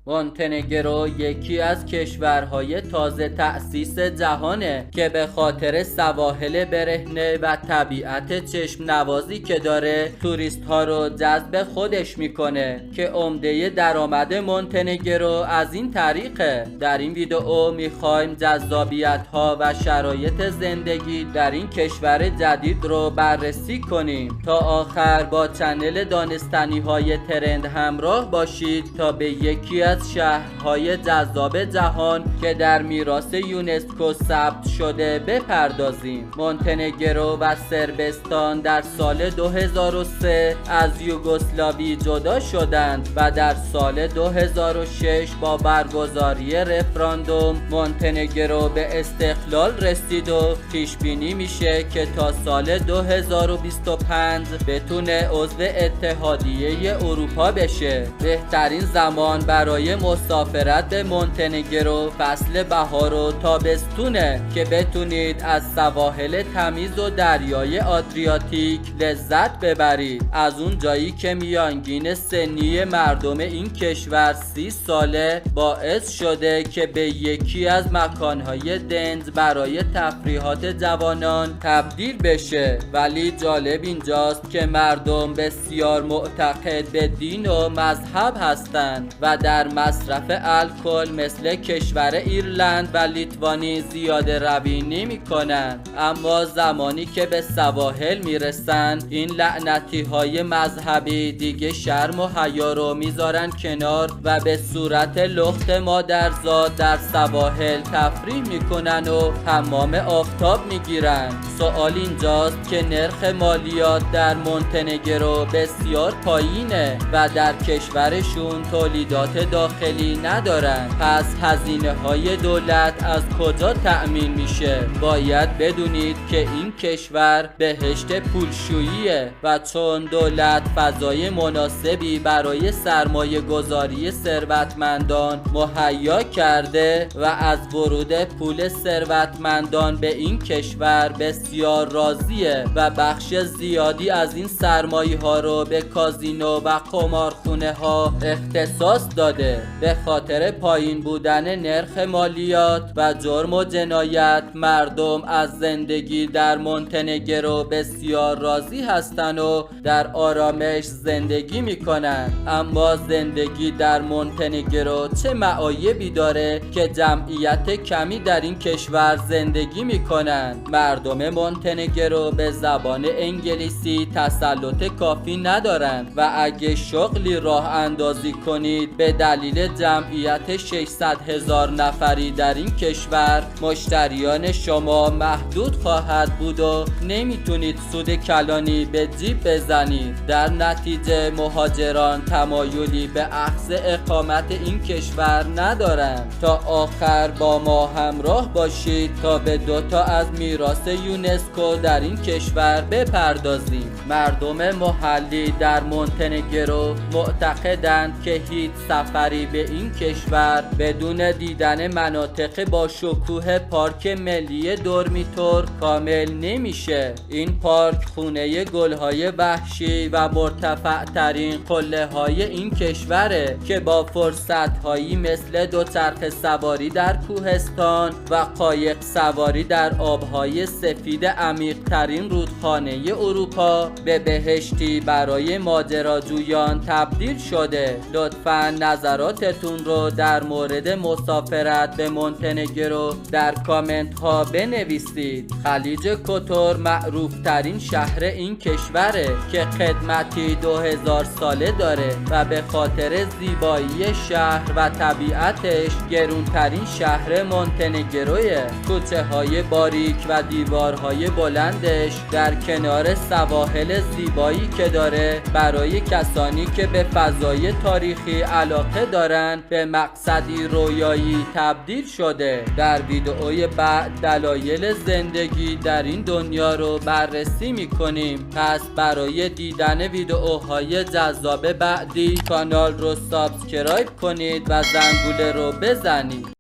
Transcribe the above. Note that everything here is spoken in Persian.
مونتنگرو یکی از کشورهای تازه تأسیس جهانه که به خاطر سواحل برهنه و طبیعت چشم نوازی که داره توریست ها رو جذب خودش میکنه که عمده درآمد مونتنگرو از این طریقه. در این ویدئو میخوایم جذابیت ها و شرایط زندگی در این کشور جدید رو بررسی کنیم. تا آخر با چنل دانستنی های ترند همراه باشید تا به یکی از شهرهای جذاب جهان که در میراث یونسکو ثبت شده بپردازیم. مونتنگرو و صربستان در سال 2003 از یوگسلاوی جدا شدند و در سال 2006 با برگزاری رفراندوم مونتنگرو به استقلال رسید و پیش بینی میشه که تا سال 2025 بتونه عضو اتحادیه اروپا بشه. بهترین زمان برای مسافرت به مونتنگرو فصل بهار و تابستونه که بتونید از سواحل تمیز و دریای آدریاتیک لذت ببرید. از اون جایی که میانگین سنی مردم این کشور 30 ساله باعث شده که به یکی از مکانهای دنج برای تفریحات جوانان تبدیل بشه. ولی جالب اینجاست که مردم بسیار معتقد به دین و مذهب هستند و در مصرف الکل مثل کشور ایرلند و لیتوانی زیاده روی نمی کنند. اما زمانی که به سواحل میرسن این لعنتی های مذهبی دیگه شرم و حیا رو میذارن کنار و به صورت لخت مادرزاد در سواحل تفریح میکنن و حمام آفتاب میگیرن. سوال اینجاست که نرخ مالیات در مونتنگرو بسیار پایینه و در کشورشون تولیدات داخلی ندارن. پس هزینه های دولت از کجا تأمین میشه؟ باید بدونید که این کشور بهشت پولشوییه و چون دولت فضای مناسبی برای سرمایه گذاری ثروتمندان مهیا کرده و از ورود پول ثروتمندان به این کشور بسیار راضیه و بخش زیادی از این سرمایه ها رو به کازینو و قمارخونه ها اختصاص داده. به خاطر پایین بودن نرخ مالیات و جرم و جنایت مردم از زندگی در مونتنگرو بسیار راضی هستن و در آرامش زندگی میکنن. اما زندگی در مونتنگرو چه معایبی داره که جمعیت کمی در این کشور زندگی میکنن؟ مردم مونتنگرو به زبان انگلیسی تسلط کافی ندارن و اگه شغلی راه اندازی کنید به دلیل جمعیت 600,000 نفری در این کشور مشتریان شما محدود خواهد بود و نمیتونید سود کلانی به جیب بزنید. در نتیجه مهاجران تمایلی به اخذ اقامت این کشور ندارند. تا آخر با ما همراه باشید تا به 2 از میراث یونسکو در این کشور بپردازیم. مردم محلی در مونتنگرو معتقدند که هیچ سفری به این کشور بدون دیدن مناطق با شکوه پارک ملی دورمیتور کامل نمیشه. این پارک خونه گلهای وحشی و مرتفع ترین قله های این کشوره که با فرصت هایی مثل دوچرخه سواری در کوهستان و قایق سواری در آبهای سفید عمیق ترین رودخانه اروپا به بهشتی برای ماجراجویان تبدیل شده. لطفاً نظراتتون رو در مورد مسافرت به مونتنگرو در کامنت ها بنویسید. خلیج کوتور معروف ترین شهر این کشوره که قدمتی 2000 ساله داره و به خاطر زیبایی شهر و طبیعتش گرونترین شهر مونتنگروه. کوچه های باریک و دیوارهای بلندش در کنار سواحل زیبایی که داره برای کسانی که به فضای تاریخی علاقه دارن به مقصدی رویایی تبدیل شده. در ویدئوی بعد دلایل زندگی در این دنیا رو بررسی میکنیم. پس برای دیدن ویدئوهای جذاب بعدی کانال رو سابسکرایب کنید و زنگوله رو بزنید.